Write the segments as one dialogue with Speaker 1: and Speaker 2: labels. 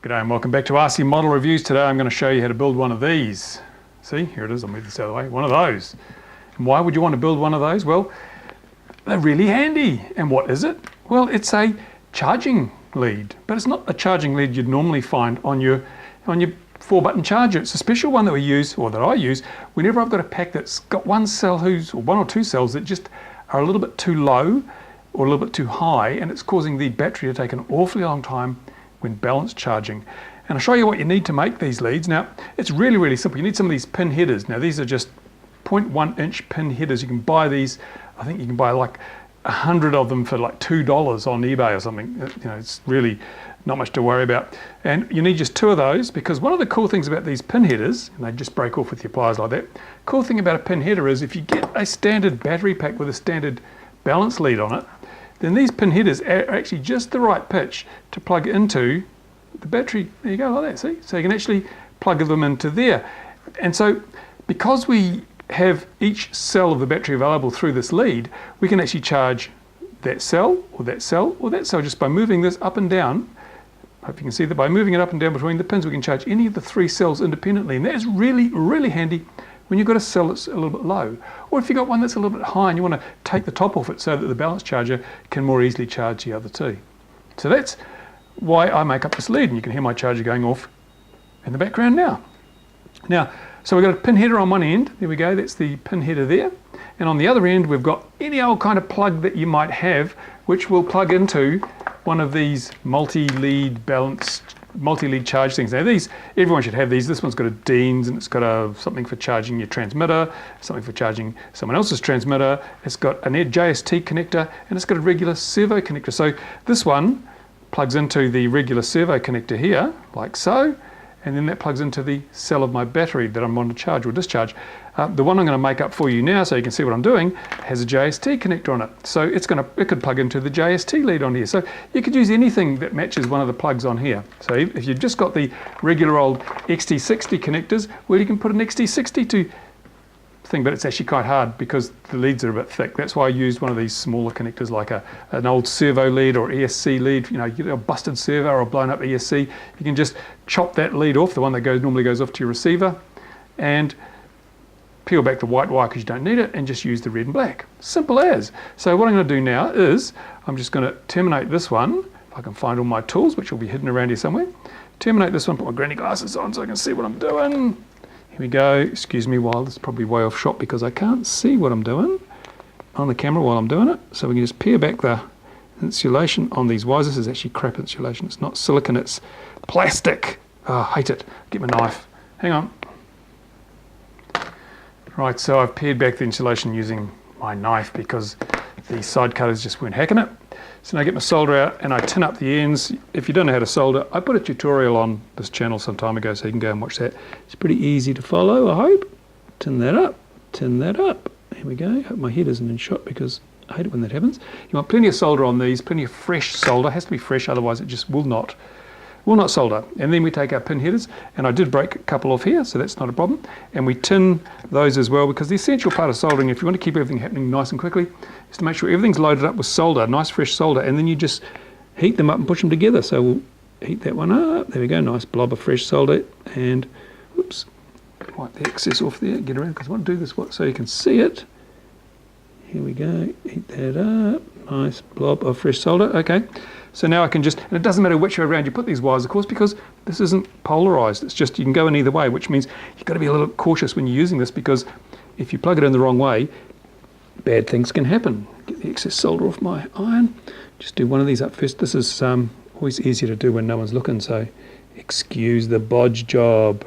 Speaker 1: G'day and welcome back to RC Model Reviews. Today I'm going to show you how to build one of these. See, here it is, I'll move this out of the way, one of those. And why would you want to build one of those? Well, they're really handy. And what is it? Well, it's a charging lead, but it's not a charging lead you'd normally find on your 4-button charger. It's a special one that we use, or that I use, whenever I've got a pack that's got one cell or one or two cells that just are a little bit too low or a little bit too high, and it's causing the battery to take an awfully long time when balance charging. And I'll show you what you need to make these leads. Now, it's really, really simple. You need some of these pin headers. Now, these are just 0.1 inch pin headers. You can buy these, I think you can buy like 100 of them for like $2 on eBay or something. You know, it's really not much to worry about. And you need just 2 of those, because one of the cool things about these pin headers, and they just break off with your pliers like that, cool thing about a pin header is if you get a standard battery pack with a standard balance lead on it, then these pin headers are actually just the right pitch to plug into the battery. There you go, like that, see? So you can actually plug them into there. And so because we have each cell of the battery available through this lead, we can actually charge that cell, or that cell, or that cell just by moving this up and down. I hope you can see that by moving it up and down between the pins, we can charge any of the 3 cells independently. And that is really, really handy when you've got a cell that's a little bit low, or if you've got one that's a little bit high and you want to take the top off it so that the balance charger can more easily charge the other 2. So that's why I make up this lead, and you can hear my charger going off in the background now. So we've got a pin header on one end, there we go, that's the pin header there, and on the other end we've got any old kind of plug that you might have, which will plug into one of these multi-lead charge things. Now these, everyone should have these. This one's got a Dean's, and it's got something for charging your transmitter, something for charging someone else's transmitter. It's got an JST connector, and it's got a regular servo connector. So this one plugs into the regular servo connector here, like so, and then that plugs into the cell of my battery that I'm on to charge or discharge. The one I'm going to make up for you now so you can see what I'm doing has a JST connector on it. So it could plug into the JST lead on here. So you could use anything that matches one of the plugs on here. So if you've just got the regular old XT60 connectors, well, you can put an XT60 to thing, but it's actually quite hard because the leads are a bit thick. That's why I used one of these smaller connectors, like an old servo lead or ESC lead. You know, you get a busted servo or a blown up ESC, you can just chop that lead off, the one that normally goes off to your receiver, and peel back the white wire because you don't need it, and just use the red and black. Simple as. So what I'm going to do now is I'm just going to terminate this one, if I can find all my tools, which will be hidden around here somewhere. Terminate this one, put my granny glasses on so I can see what I'm doing. Here we go. Excuse me while this is probably way off shot because I can't see what I'm doing on the camera while I'm doing it. So we can just peel back the insulation on these wires. This is actually crap insulation. It's not silicone, it's plastic. Oh, I hate it. Get my knife. Hang on. Right, so I've pared back the insulation using my knife because the side cutters just weren't hacking it. So now I get my solder out and I tin up the ends. If you don't know how to solder, I put a tutorial on this channel some time ago, so you can go and watch that. It's pretty easy to follow, I hope. Tin that up, tin that up. Here we go. Hope my head isn't in shot because I hate it when that happens. You want plenty of solder on these, plenty of fresh solder. It has to be fresh, otherwise it just will not solder. And then we take our pin headers, and I did break a couple off here, so that's not a problem. And we tin those as well, because the essential part of soldering, if you want to keep everything happening nice and quickly, is to make sure everything's loaded up with solder, nice fresh solder, and then you just heat them up and push them together. So we'll heat that one up. There we go, nice blob of fresh solder. And whoops, wipe the excess off there, get around, because I want to do this so you can see it. Here we go, heat that up, nice blob of fresh solder. Okay, so now I can just, and it doesn't matter which way around you put these wires, of course, because this isn't polarized. It's just, you can go in either way, which means you've got to be a little cautious when you're using this, because if you plug it in the wrong way, bad things can happen. Get the excess solder off my iron. Just do one of these up first. This is always easier to do when no one's looking, so excuse the bodge job.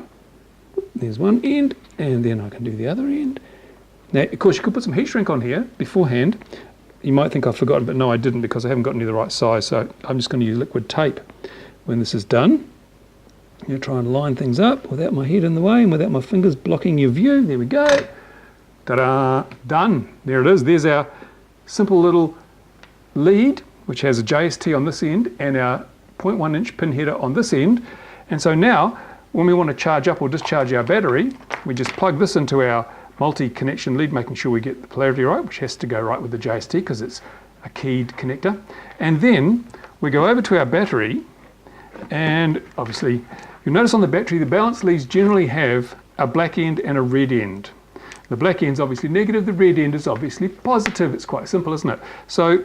Speaker 1: There's one end, and then I can do the other end. Now, of course, you could put some heat shrink on here beforehand. You might think I've forgotten, but no, I didn't, because I haven't got any of the right size, so I'm just going to use liquid tape. When this is done, you try and line things up without my head in the way and without my fingers blocking your view. There we go. Ta-da! Done. There it is. There's our simple little lead, which has a JST on this end and our 0.1 inch pin header on this end. And so now, when we want to charge up or discharge our battery, we just plug this into our multi-connection lead, making sure we get the polarity right, which has to go right with the JST because it's a keyed connector. And then we go over to our battery And obviously, you'll notice on the battery, the balance leads generally have a black end and a red end. The black end's obviously negative, the red end is obviously positive. It's quite simple, isn't it? So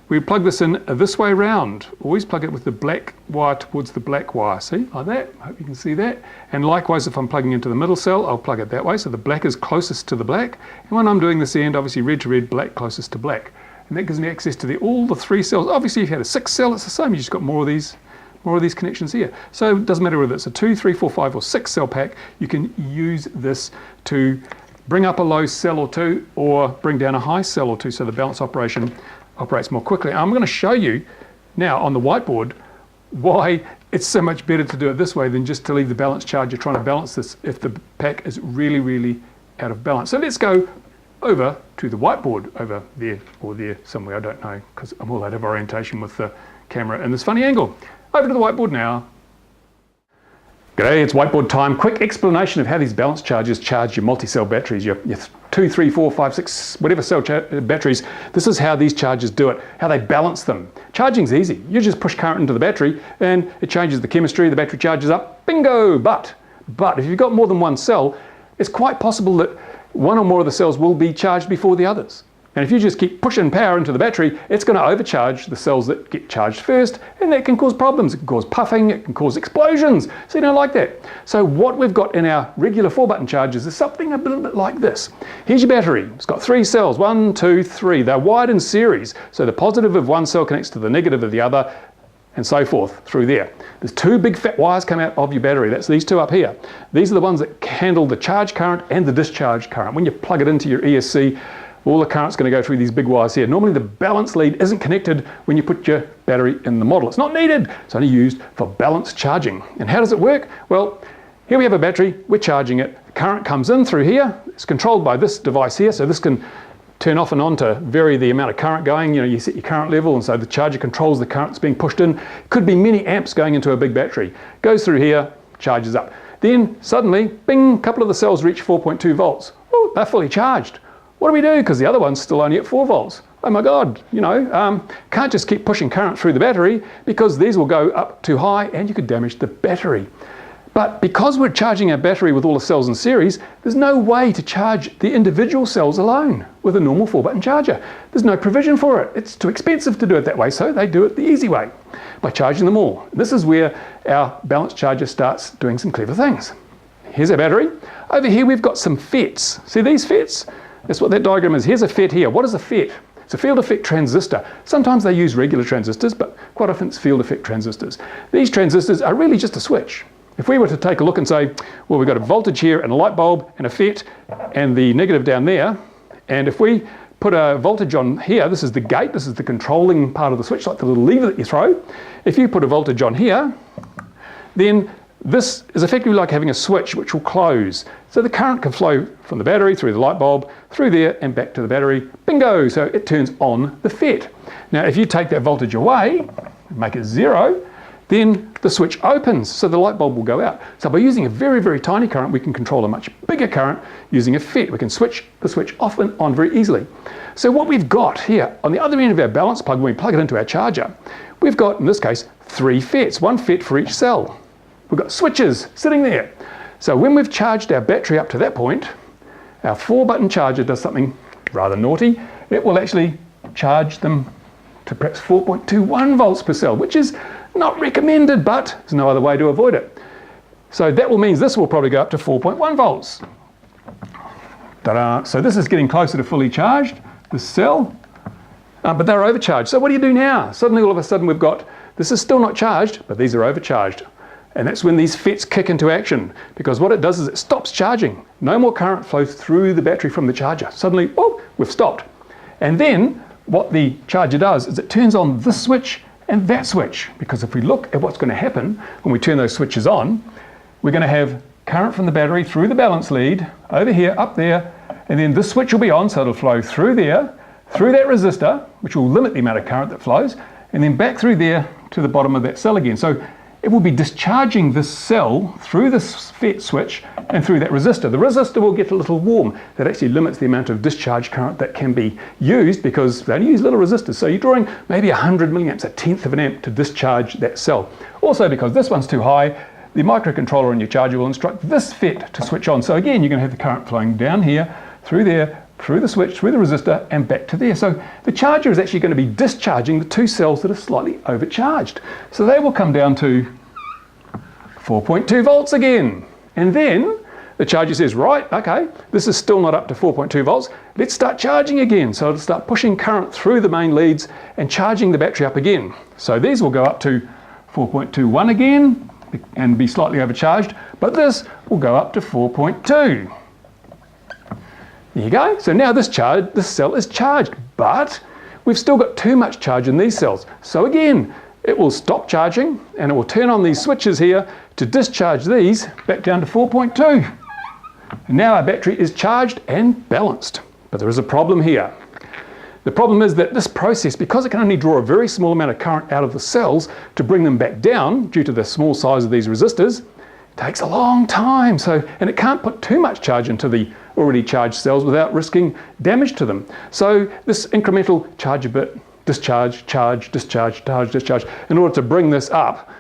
Speaker 1: we plug this in this way round. Always plug it with the black wire towards the black wire. See, like that. I hope you can see that. And likewise, if I'm plugging into the middle cell, I'll plug it that way. So the black is closest to the black. And when I'm doing this end, obviously red to red, black closest to black. And that gives me access to all the 3 cells. Obviously, if you had a 6 cell, it's the same. You just got more of these connections here. So it doesn't matter whether it's a 2, 3, 4, 5 or 6 cell pack, you can use this to bring up a low cell or 2 or bring down a high cell or 2 so the balance operation operates more quickly. I'm going to show you now on the whiteboard why it's so much better to do it this way than just to leave the balance charger trying to balance this if the pack is really, really out of balance. So let's go over to the whiteboard over there or there somewhere, I don't know, because I'm all out of orientation with the camera in this funny angle. Over to the whiteboard now. G'day, it's whiteboard time. Quick explanation of how these balance chargers charge your multi-cell batteries, your 2, 3, 4, 5, 6, whatever cell batteries. This is how these chargers do it, how they balance them. Charging's easy. You just push current into the battery and it changes the chemistry, the battery charges up, bingo! But if you've got more than one cell, it's quite possible that one or more of the cells will be charged before the others. And if you just keep pushing power into the battery, it's going to overcharge the cells that get charged first, and that can cause problems. It can cause puffing, it can cause explosions, so you don't like that. So what we've got in our regular 4-button chargers is something a little bit like this. Here's your battery. It's got 3 cells, 1, 2, 3. They're wired in series, so the positive of one cell connects to the negative of the other, and so forth through there. There's 2 big fat wires come out of your battery. That's these 2 up here. These are the ones that handle the charge current and the discharge current. When you plug it into your ESC, all the current's going to go through these big wires here. Normally the balance lead isn't connected when you put your battery in the model. It's not needed. It's only used for balance charging. And how does it work? Well, here we have a battery. We're charging it. The current comes in through here. It's controlled by this device here. So this can turn off and on to vary the amount of current going. You know, you set your current level, and so the charger controls the current that's being pushed in. Could be many amps going into a big battery. Goes through here, charges up. Then suddenly, bing, a couple of the cells reach 4.2 volts. Oh, they're fully charged. What do we do? Because the other one's still only at 4 volts. Oh my God, you know, can't just keep pushing current through the battery because these will go up too high and you could damage the battery. But because we're charging our battery with all the cells in series, there's no way to charge the individual cells alone with a normal 4-button charger. There's no provision for it. It's too expensive to do it that way, so they do it the easy way, by charging them all. This is where our balance charger starts doing some clever things. Here's our battery. Over here we've got some FETs. See these FETs? That's what that diagram is. Here's a FET here. What is a FET? It's a field effect transistor. Sometimes they use regular transistors, but quite often it's field effect transistors. These transistors are really just a switch. If we were to take a look and say, well, we've got a voltage here and a light bulb and a FET and the negative down there, and if we put a voltage on here, this is the gate, this is the controlling part of the switch, like the little lever that you throw. If you put a voltage on here, then this is effectively like having a switch which will close. So the current can flow from the battery through the light bulb, through there and back to the battery. Bingo! So it turns on the FET. Now if you take that voltage away, make it 0, then the switch opens, so the light bulb will go out. So by using a very, very tiny current, we can control a much bigger current using a FET. We can switch the switch off and on very easily. So what we've got here, on the other end of our balance plug, when we plug it into our charger, we've got, in this case, 3 FETs, 1 FET for each cell. We've got switches sitting there. So when we've charged our battery up to that point, our 4-button charger does something rather naughty. It will actually charge them to perhaps 4.21 volts per cell, which is not recommended, but there's no other way to avoid it. So that will mean this will probably go up to 4.1 volts. Ta-da! So this is getting closer to fully charged, this cell, but they're overcharged. So what do you do now? Suddenly all of a sudden we've got, this is still not charged, but these are overcharged. And that's when these FETs kick into action, because what it does is it stops charging. No more current flows through the battery from the charger. Suddenly, oh, we've stopped. And then what the charger does is it turns on this switch and that switch, because if we look at what's going to happen when we turn those switches on, we're going to have current from the battery through the balance lead, over here, up there, and then this switch will be on, so it'll flow through there, through that resistor, which will limit the amount of current that flows, and then back through there to the bottom of that cell again. So it will be discharging this cell through this FET switch and through that resistor. The resistor will get a little warm. That actually limits the amount of discharge current that can be used because they only use little resistors. So you're drawing maybe 100 milliamps, a tenth of an amp to discharge that cell. Also because this one's too high, the microcontroller in your charger will instruct this FET to switch on. So again, you're going to have the current flowing down here, through there, through the switch, through the resistor, and back to there. So the charger is actually going to be discharging the two cells that are slightly overcharged. So they will come down to 4.2 volts again. And then the charger says, right, okay, this is still not up to 4.2 volts. Let's start charging again. So it'll start pushing current through the main leads and charging the battery up again. So these will go up to 4.21 again and be slightly overcharged, but this will go up to 4.2. There you go. So now this cell is charged, but we've still got too much charge in these cells. So again, it will stop charging and it will turn on these switches here to discharge these back down to 4.2. And now our battery is charged and balanced. But there is a problem here. The problem is that this process, because it can only draw a very small amount of current out of the cells to bring them back down due to the small size of these resistors, takes a long time. And it can't put too much charge into the already charged cells without risking damage to them. So this incremental charge a bit, discharge, charge, discharge, charge, discharge, in order to bring this up,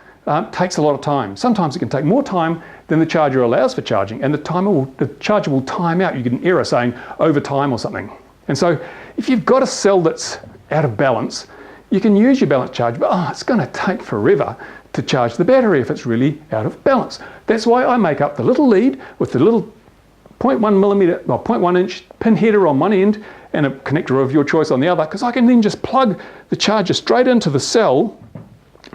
Speaker 1: takes a lot of time. Sometimes it can take more time than the charger allows for charging, and the charger will time out. You get an error saying overtime or something. And so if you've got a cell that's out of balance, you can use your balance charge, but it's going to take forever to charge the battery if it's really out of balance. That's why I make up the little lead with the little 0.1 inch pin header on one end and a connector of your choice on the other, because I can then just plug the charger straight into the cell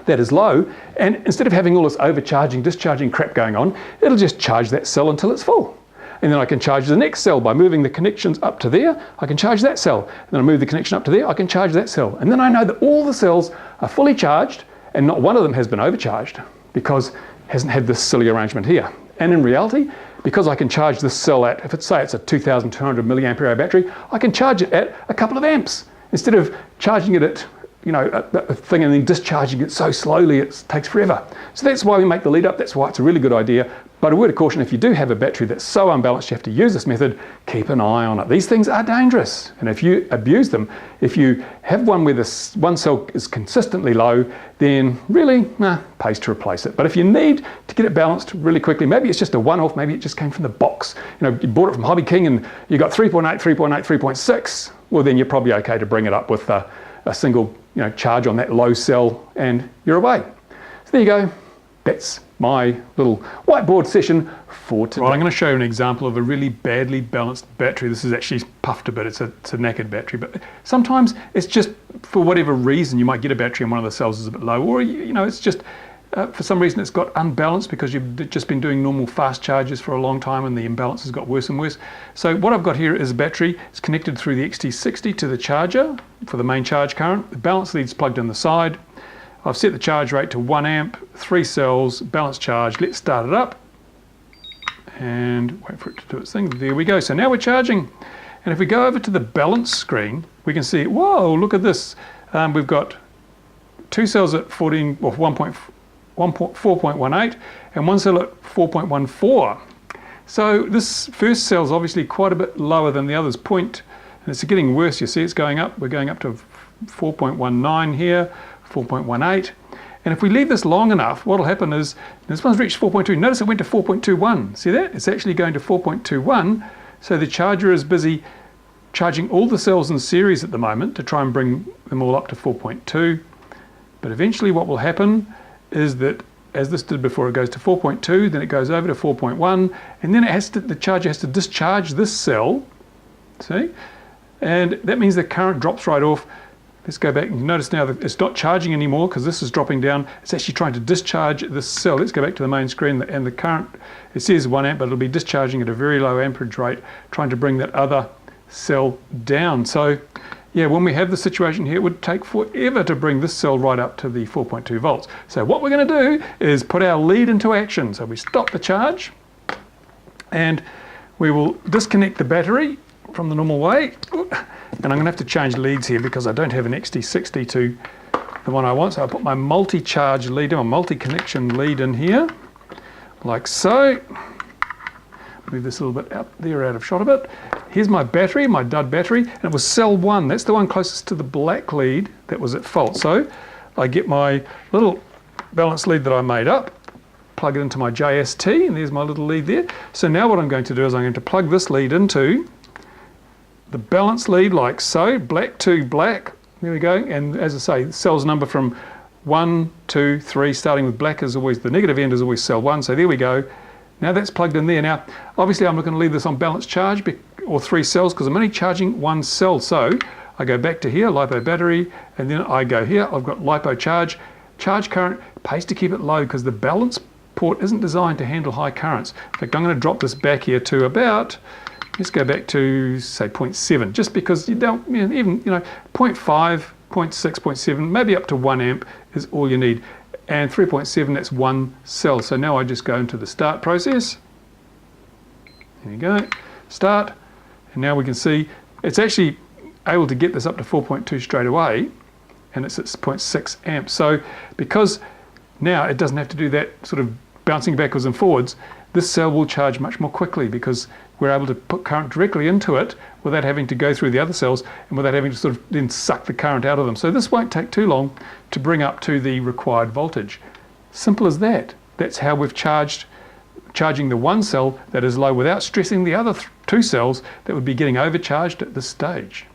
Speaker 1: that is low, and instead of having all this overcharging, discharging crap going on, it'll just charge that cell until it's full. And then I can charge the next cell by moving the connections up to there. I can charge that cell. And then I move the connection up to there. I can charge that cell. And then I know that all the cells are fully charged and not one of them has been overcharged because it hasn't had this silly arrangement here. And in reality, because I can charge this cell at, if it's, say it's a 2,200 milliampere hour battery, I can charge it at a couple of amps instead of charging it at, a thing and then discharging it so slowly it takes forever. So that's why we make the lead up. That's why it's a really good idea. But a word of caution, if you do have a battery that's so unbalanced you have to use this method, keep an eye on it. These things are dangerous. And if you abuse them, if you have one where this one cell is consistently low, then really, pays to replace it. But if you need to get it balanced really quickly, maybe it's just a one-off, maybe it just came from the box. You bought it from Hobby King and you got 3.8, 3.8, 3.6, well then you're probably okay to bring it up with a single charge on that low cell and you're away. So there you go. That's my little whiteboard session for today. Right, I'm going to show you an example of a really badly balanced battery. This is actually puffed a bit. It's a knackered battery, but sometimes it's just for whatever reason you might get a battery and one of the cells is a bit low, or it's just for some reason it's got unbalanced because you've just been doing normal fast charges for a long time and the imbalance has got worse and worse. So what I've got here is a battery. It's connected through the XT60 to the charger for the main charge current. The balance lead's plugged in the side. I've set the charge rate to 1 amp, 3 cells, balanced charge. Let's start it up and wait for it to do its thing. There we go. So now we're charging. And if we go over to the balance screen, we can see, whoa, look at this. We've got 2 cells at 4.18 and 1 cell at 4.14. So this first cell is obviously quite a bit lower than the others. And it's getting worse. You see it's going up. We're going up to 4.19 here. 4.18, and if we leave this long enough, what will happen is this one's reached 4.2. Notice it went to 4.21. See that? It's actually going to 4.21. So the charger is busy charging all the cells in series at the moment to try and bring them all up to 4.2. But eventually what will happen is that, as this did before, it goes to 4.2, then it goes over to 4.1, and then the charger has to discharge this cell. See? And that means the current drops right off. Let's go back and notice now that it's not charging anymore because this is dropping down. It's actually trying to discharge this cell. Let's go back to the main screen, and the current, it says 1 amp, but it'll be discharging at a very low amperage rate, trying to bring that other cell down. So yeah, when we have the situation here, it would take forever to bring this cell right up to the 4.2 volts. So what we're going to do is put our lead into action. So we stop the charge and we will disconnect the battery from the normal way. And I'm going to have to change leads here because I don't have an XT60 to the one I want. So I put my multi-charge lead in, my multi-connection lead in here, like so. Move this a little bit out there, out of shot a bit. Here's my battery, my dud battery, and it was cell 1. That's the one closest to the black lead that was at fault. So I get my little balance lead that I made up, plug it into my JST, and there's my little lead there. So now what I'm going to do is I'm going to plug this lead into the balance lead like so, black to black. There we go. And as I say, cells number from 1, 2, 3, starting with black is always, the negative end is always cell 1. So there we go. Now that's plugged in there. Now, obviously I'm not going to leave this on balance charge or 3 cells because I'm only charging 1 cell. So I go back to here, LiPo battery, and then I go here. I've got LiPo charge. Charge current pays to keep it low because the balance port isn't designed to handle high currents. In fact, I'm going to drop this back here to about, let's go back to say 0.7, just because you don't, even 0.5, 0.6, 0.7, maybe up to 1 amp is all you need. And 3.7, that's 1 cell. So now I just go into the start process. There you go, start. And now we can see it's actually able to get this up to 4.2 straight away, and it's at 0.6 amps. So because now it doesn't have to do that sort of bouncing backwards and forwards, this cell will charge much more quickly because we're able to put current directly into it without having to go through the other cells and without having to sort of then suck the current out of them. So this won't take too long to bring up to the required voltage. Simple as that. That's how we've charging the 1 cell that is low without stressing the other 2 cells that would be getting overcharged at this stage.